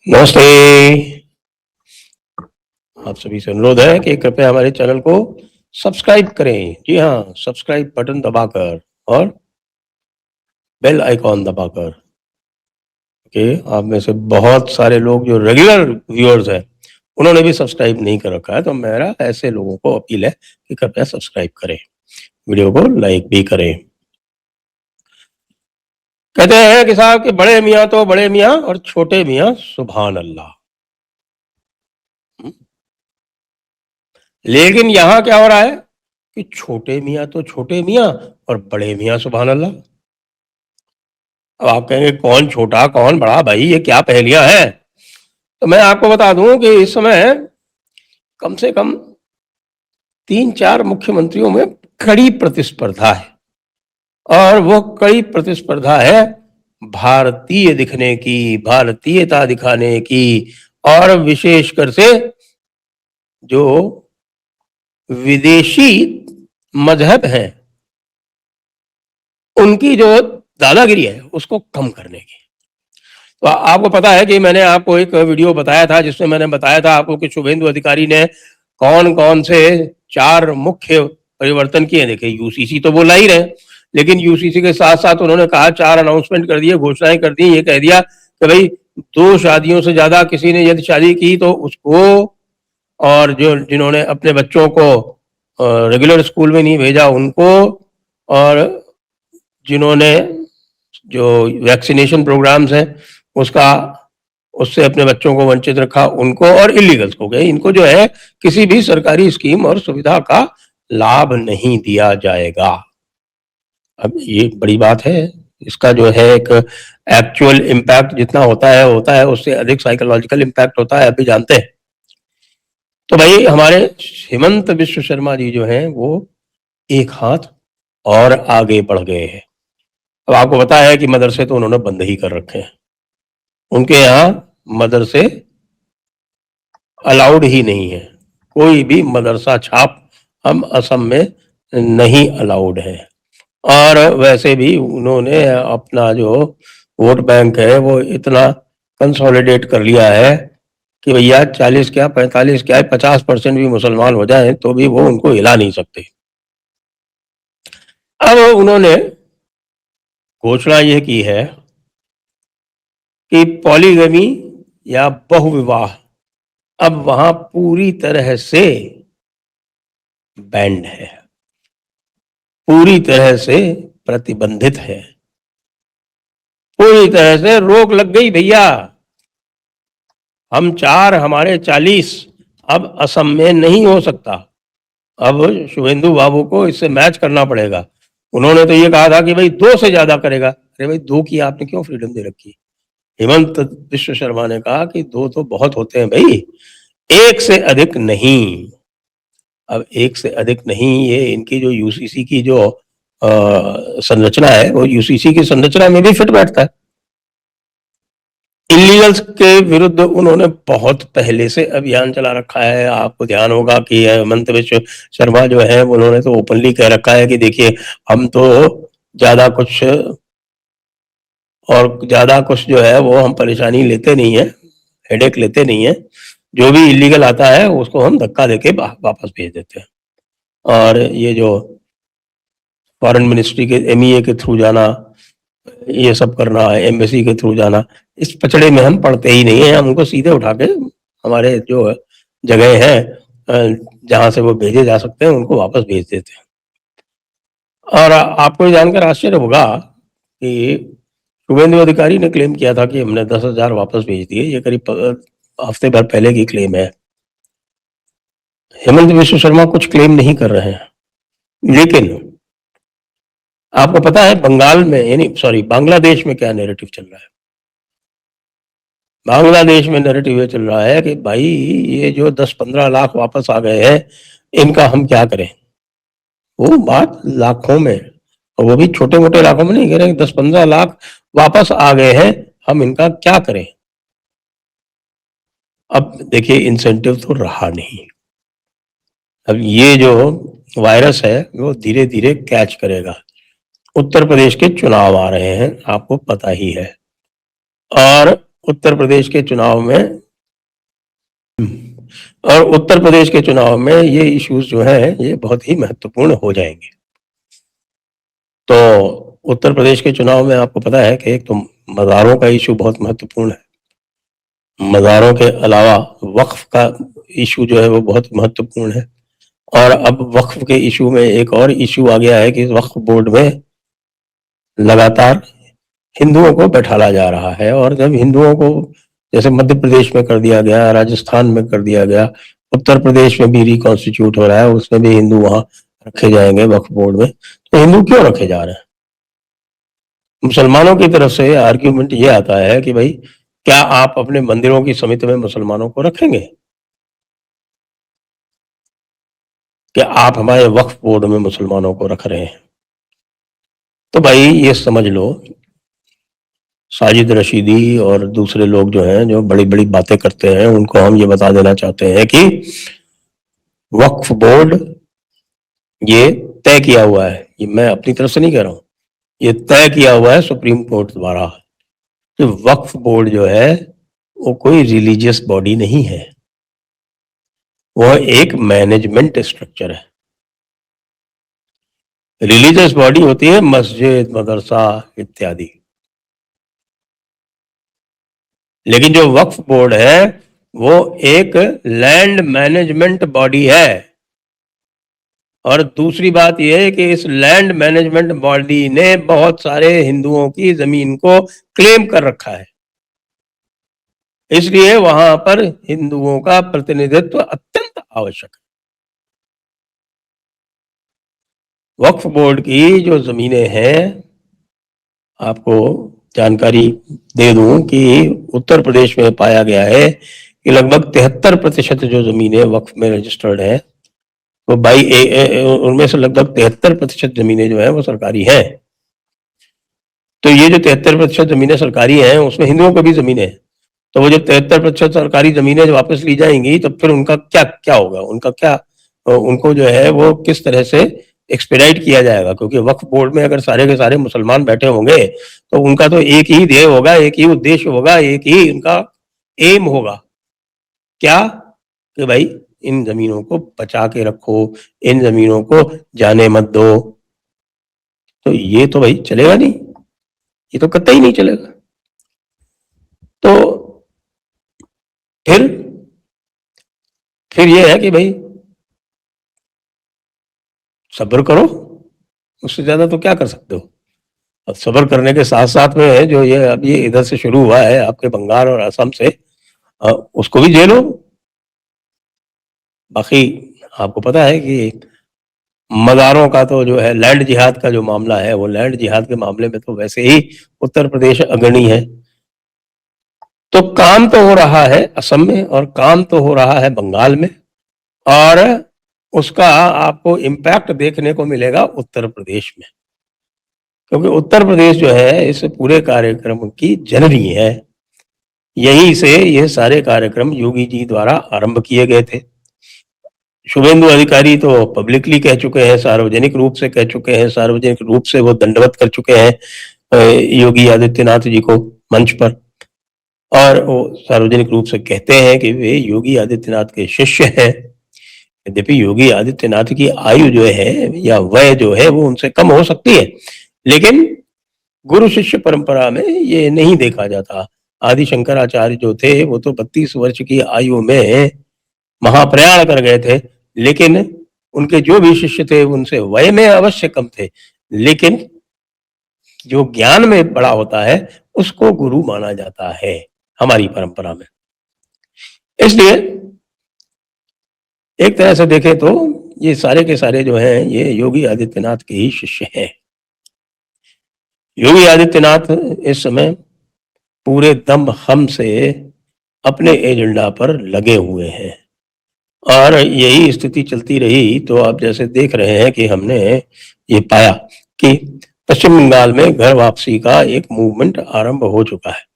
नमस्ते। आप सभी से अनुरोध है कि कृपया हमारे चैनल को सब्सक्राइब करें। जी हाँ, सब्सक्राइब बटन दबाकर और बेल आइकॉन दबाकर। ओके, आप में से बहुत सारे लोग जो रेगुलर व्यूअर्स हैं उन्होंने भी सब्सक्राइब नहीं कर रखा है, तो मेरा ऐसे लोगों को अपील है कि कृपया सब्सक्राइब करें, वीडियो को लाइक भी करें। कहते हैं कि साहब कि बड़े मियाँ तो बड़े मियाँ और छोटे मियाँ सुभान अल्लाह। लेकिन यहां क्या हो रहा है कि छोटे मियाँ तो छोटे मियाँ और बड़े मियाँ सुभान अल्लाह। अब आप कहेंगे कौन छोटा कौन बड़ा, भाई ये क्या पहेलियां हैं। तो मैं आपको बता दूं कि इस समय कम से कम 3-4 मुख्यमंत्रियों में कड़ी प्रतिस्पर्धा है, और वो कड़ी प्रतिस्पर्धा है भारतीय दिखने की, भारतीयता दिखाने की, और विशेषकर से जो विदेशी मजहब हैं उनकी जो दादागिरी है उसको कम करने की। तो आपको पता है कि मैंने आपको एक वीडियो बताया था जिसमें मैंने बताया था आपको कि शुभेंदु अधिकारी ने कौन कौन से 4 मुख्य परिवर्तन किए। देखिए, यूसीसी तो बोला ही रहे, लेकिन यूसीसी के साथ साथ उन्होंने कहा 4 अनाउंसमेंट कर दिए, घोषणाएं कर दी। ये कह दिया कि भाई 2 शादियों से ज्यादा किसी ने यदि शादी की तो उसको, और जो जिन्होंने अपने बच्चों को रेगुलर स्कूल में नहीं भेजा उनको, और जिन्होंने जो वैक्सीनेशन प्रोग्राम्स हैं उसका उससे अपने बच्चों को वंचित रखा उनको, और इलीगल्स हो गए, इनको जो है किसी भी सरकारी स्कीम और सुविधा का लाभ नहीं दिया जाएगा। अब ये बड़ी बात है। इसका जो है एक एक्चुअल इम्पैक्ट जितना होता है उससे अधिक साइकोलॉजिकल इम्पैक्ट होता है, अभी जानते हैं। तो भाई हमारे हेमंत बिश्व शर्मा जी जो हैं वो एक हाथ और आगे बढ़ गए हैं। अब आपको पता है कि मदरसे तो उन्होंने बंद ही कर रखे हैं, उनके यहाँ मदरसे अलाउड ही नहीं है, कोई भी मदरसा छाप हम असम में नहीं अलाउड है। और वैसे भी उन्होंने अपना जो वोट बैंक है वो इतना कंसोलिडेट कर लिया है कि भैया 40 क्या 45 क्या 50% भी मुसलमान हो जाएं तो भी वो उनको हिला नहीं सकते। अब उन्होंने घोषणा यह की है कि पॉलीगमी या बहुविवाह अब वहां पूरी तरह से बैंड है, पूरी तरह से प्रतिबंधित है, पूरी तरह से रोक लग गई भैया। हम 4 हमारे 40 अब असम में नहीं हो सकता। अब शुभेंदु बाबू को इससे मैच करना पड़ेगा। उन्होंने तो ये कहा था कि भाई 2 से ज्यादा करेगा। अरे भाई 2 की आपने क्यों फ्रीडम दे रखी। हेमंत बिश्व शर्मा ने कहा कि 2 तो बहुत होते हैं भाई, 1 से अधिक नहीं। अब 1 से अधिक नहीं, ये इनकी जो यूसीसी की जो संरचना है वो यूसीसी की संरचना में भी फिट बैठता है। इलीगल्स के विरुद्ध उन्होंने बहुत पहले से अभियान चला रखा है। आपको ध्यान होगा कि हेमंत बिश्व शर्मा जो है उन्होंने तो ओपनली कह रखा है कि देखिए हम तो ज्यादा कुछ जो है वो हम परेशानी लेते नहीं है, हेडेक लेते नहीं है। जो भी इलीगल आता है उसको हम धक्का देके वापस भेज देते हैं। और ये जो फॉरेन मिनिस्ट्री के एमईए के थ्रू जाना, ये सब करना है, एम्बेसी के थ्रू जाना, इस पचड़े में हम पढ़ते ही नहीं है। हम उनको सीधे उठा के हमारे जो जगह है जहां से वो भेजे जा सकते हैं उनको वापस भेज देते हैं। और आपको ये जानकर आश्चर्य होगा कि शुभेंदु अधिकारी ने क्लेम किया था कि हमने 10,000 वापस भेज दिए। ये करीब हफ्ते भर पहले की क्लेम है। हेमंत बिश्व शर्मा कुछ क्लेम नहीं कर रहे हैं, लेकिन आपको पता है बंगाल में बांग्लादेश में क्या नैरेटिव चल रहा है। बांग्लादेश में नैरेटिव ये चल रहा है कि भाई ये जो 10-15 लाख वापस आ गए हैं इनका हम क्या करें। वो बात लाखों में, और वो भी छोटे मोटे लाखों में नहीं कह रहे, 10-15 लाख वापस आ गए हैं, हम इनका क्या करें। अब देखिए इंसेंटिव तो रहा नहीं। अब ये जो वायरस है वो धीरे धीरे कैच करेगा। उत्तर प्रदेश के चुनाव आ रहे हैं, आपको पता ही है, और उत्तर प्रदेश के चुनाव में, और उत्तर प्रदेश के चुनाव में ये इश्यूज जो हैं ये बहुत ही महत्वपूर्ण हो जाएंगे। तो उत्तर प्रदेश के चुनाव में आपको पता है कि एक तो मज़ारों का इशू बहुत महत्वपूर्ण है, मज़ारों के अलावा वक्फ का इशू जो है वो बहुत महत्वपूर्ण है। और अब वक्फ के इशू में एक और इशू आ गया है कि वक्फ बोर्ड में लगातार हिंदुओं को बैठाला जा रहा है, और जब हिंदुओं को जैसे मध्य प्रदेश में कर दिया गया, राजस्थान में कर दिया गया, उत्तर प्रदेश में भी रिकॉन्स्टिट्यूट हो रहा है, उसमें भी हिंदू वहां रखे जाएंगे वक्फ बोर्ड में, तो हिंदू क्यों रखे जा रहे हैं? मुसलमानों की तरफ से आर्ग्यूमेंट ये आता है कि भाई क्या आप अपने मंदिरों की समिति में मुसलमानों को रखेंगे? कि आप हमारे वक्फ बोर्ड में मुसलमानों को रख रहे हैं? तो भाई ये समझ लो, साजिद रशीदी और दूसरे लोग जो हैं जो बड़ी बड़ी बातें करते हैं, उनको हम ये बता देना चाहते हैं कि वक्फ बोर्ड ये तय किया हुआ है, ये मैं अपनी तरफ से नहीं कह रहा हूं, ये तय किया हुआ है सुप्रीम कोर्ट द्वारा कि वक्फ बोर्ड जो है वो कोई रिलीजियस बॉडी नहीं है, वो एक मैनेजमेंट स्ट्रक्चर है। रिलीजियस बॉडी होती है मस्जिद, मदरसा इत्यादि, लेकिन जो वक्फ बोर्ड है वो एक लैंड मैनेजमेंट बॉडी है। और दूसरी बात यह है कि इस लैंड मैनेजमेंट बॉडी ने बहुत सारे हिंदुओं की जमीन को क्लेम कर रखा है, इसलिए वहां पर हिंदुओं का प्रतिनिधित्व अत्यंत आवश्यक है। वक्फ बोर्ड की जो जमीनें हैं, आपको जानकारी दे दूं कि उत्तर प्रदेश में पाया गया है कि लगभग 73% जो जमीनें वक्फ में रजिस्टर्ड है, तो उनमें से लगभग 73% जमीनें जो है वो सरकारी हैं। तो ये जो 73% जमीनें सरकारी हैं उसमें हिंदुओं को भी जमीनें हैं, तो वो जो 73% सरकारी जमीनें जो वापस ली जाएंगी तो फिर उनका क्या क्या होगा, उनका क्या, उनको जो है वो किस तरह से एक्सपेडाइट किया जाएगा? क्योंकि वक्फ बोर्ड में अगर सारे के सारे मुसलमान बैठे होंगे तो उनका तो एक ही ध्येय होगा, एक ही उद्देश्य होगा, एक ही उनका एम होगा, क्या? कि भाई इन जमीनों को बचा के रखो, इन जमीनों को जाने मत दो। तो ये तो भाई चलेगा नहीं, ये तो कतई नहीं चलेगा। तो फिर ये है कि भाई सब्र करो, उससे ज्यादा तो क्या कर सकते हो। अब सब्र करने के साथ साथ में जो ये अब ये इधर से शुरू हुआ है आपके बंगाल और असम से, उसको भी झेलो। बाकी आपको पता है कि मज़ारों का तो जो है लैंड जिहाद का जो मामला है, वो लैंड जिहाद के मामले में तो वैसे ही उत्तर प्रदेश अग्रणी है। तो काम तो हो रहा है असम में और काम तो हो रहा है बंगाल में, और उसका आपको इम्पैक्ट देखने को मिलेगा उत्तर प्रदेश में, क्योंकि उत्तर प्रदेश जो है इस पूरे कार्यक्रम की जननी है। यहीं से ये सारे कार्यक्रम योगी जी द्वारा आरंभ किए गए थे। शुभेंदु अधिकारी तो पब्लिकली कह चुके हैं, सार्वजनिक रूप से कह चुके हैं, सार्वजनिक रूप से वो दंडवत कर चुके हैं योगी आदित्यनाथ जी को मंच पर, और वो सार्वजनिक रूप से कहते हैं कि वे योगी आदित्यनाथ के शिष्य हैं। यद्यपि योगी आदित्यनाथ की आयु जो है या वय जो है वो उनसे कम हो सकती है, लेकिन गुरु शिष्य परंपरा में ये नहीं देखा जाता। आदि शंकराचार्य जो थे वो तो 32 वर्ष की आयु में महाप्रयाण कर गए थे, लेकिन उनके जो भी शिष्य थे उनसे वय में अवश्य कम थे, लेकिन जो ज्ञान में बड़ा होता है उसको गुरु माना जाता है हमारी परंपरा में। इसलिए एक तरह से देखें तो ये सारे के सारे जो हैं ये योगी आदित्यनाथ के ही शिष्य हैं। योगी आदित्यनाथ इस समय पूरे दम खम से अपने एजेंडा पर लगे हुए हैं, और यही स्थिति चलती रही तो आप जैसे देख रहे हैं कि हमने ये पाया कि पश्चिम बंगाल में घर वापसी का एक मूवमेंट आरंभ हो चुका है।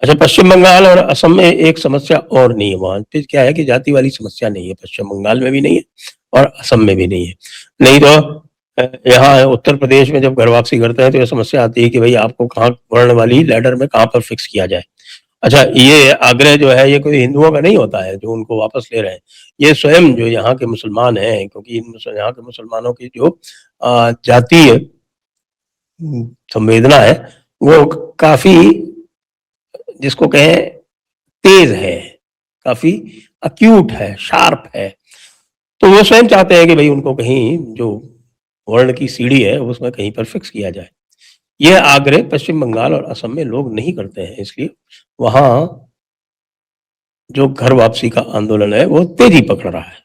अच्छा, पश्चिम बंगाल और असम में एक समस्या और नहीं है, वहां पे क्या है कि जाति वाली समस्या नहीं है, पश्चिम बंगाल में भी नहीं है और असम में भी नहीं है। नहीं तो यहाँ उत्तर प्रदेश में जब घर वापसी करते हैं तो ये समस्या आती है कि भाई आपको कहाँ वर्ण वाली लैडर में कहाँ पर फिक्स किया जाए। अच्छा, ये आग्रह जो है ये कोई हिंदुओं का नहीं होता है जो उनको वापस ले रहे हैं। ये स्वयं जो यहाँ के मुसलमान हैं, क्योंकि यहाँ के मुसलमानों की जो जातीय संवेदना है वो काफी, जिसको कहें, तेज है, काफी अक्यूट है, शार्प है। तो वो स्वयं चाहते हैं कि भाई उनको कहीं जो वर्ण की सीढ़ी है उसमें कहीं पर फिक्स किया जाए। यह आग्रह पश्चिम बंगाल और असम में लोग नहीं करते हैं, इसलिए वहां जो घर वापसी का आंदोलन है वो तेजी पकड़ रहा है।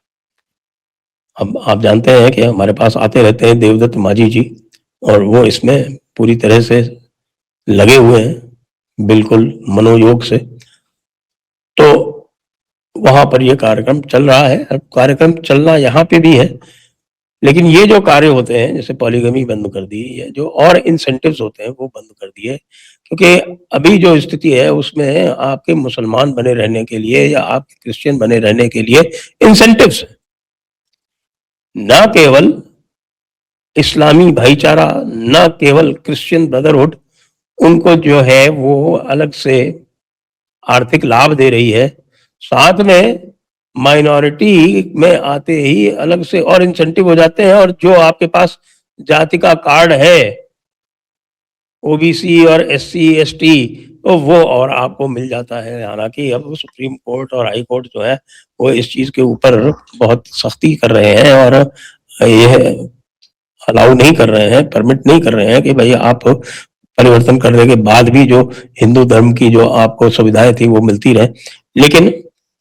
अब आप जानते हैं कि हमारे पास आते रहते हैं देवदत्त माझी जी, और वो इसमें पूरी तरह से लगे हुए हैं, बिल्कुल मनोयोग से। तो वहां पर ये कार्यक्रम चल रहा है। कार्यक्रम चलना यहाँ पे भी है, लेकिन ये जो कार्य होते हैं जैसे पॉलीगमी बंद कर दी है, जो और इंसेंटिव्स होते हैं वो बंद कर दिए, क्योंकि अभी जो स्थिति है उसमें आपके मुसलमान बने रहने के लिए या आप क्रिश्चियन बने रहने के लिए इंसेंटिव्स, न केवल इस्लामी भाईचारा, न केवल क्रिश्चियन ब्रदरहुड उनको जो है वो अलग से आर्थिक लाभ दे रही है, साथ में माइनॉरिटी में आते ही अलग से और इंसेंटिव हो जाते हैं, और जो आपके पास जाति का कार्ड है ओबीसी और एससी एसटी, तो वो और आपको मिल जाता है। हालांकि अब सुप्रीम कोर्ट और हाई कोर्ट जो है वो इस चीज के ऊपर बहुत सख्ती कर रहे हैं और यह अलाउ नहीं कर रहे हैं, परमिट नहीं कर रहे हैं कि भाई आप परिवर्तन करने के बाद भी जो हिंदू धर्म की जो आपको सुविधाएं थी वो मिलती रहे। लेकिन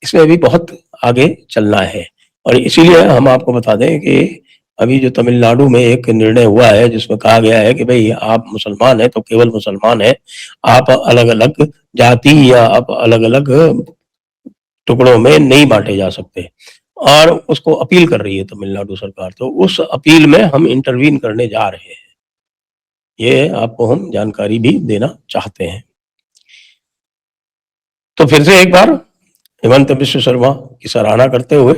इसमें भी बहुत आगे चलना है, और इसीलिए हम आपको बता दें कि अभी जो तमिलनाडु में एक निर्णय हुआ है जिसमें कहा गया है कि भाई आप मुसलमान हैं तो केवल मुसलमान हैं, आप अलग अलग जाति या आप अलग अलग टुकड़ों में नहीं बांटे जा सकते, और उसको अपील कर रही है तमिलनाडु सरकार। तो उस अपील में हम इंटरवीन करने जा रहे हैं, ये आपको हम जानकारी भी देना चाहते हैं। तो फिर से एक बार हिमंत बिश्व शर्मा की सराहना करते हुए,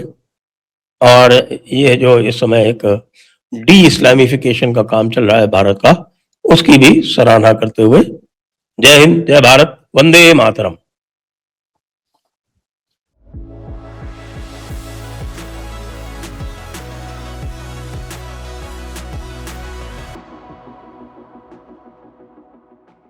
और ये जो इस समय एक डी इस्लामिफिकेशन का काम चल रहा है भारत का, उसकी भी सराहना करते हुए, जय हिंद, जय भारत, वंदे मातरम।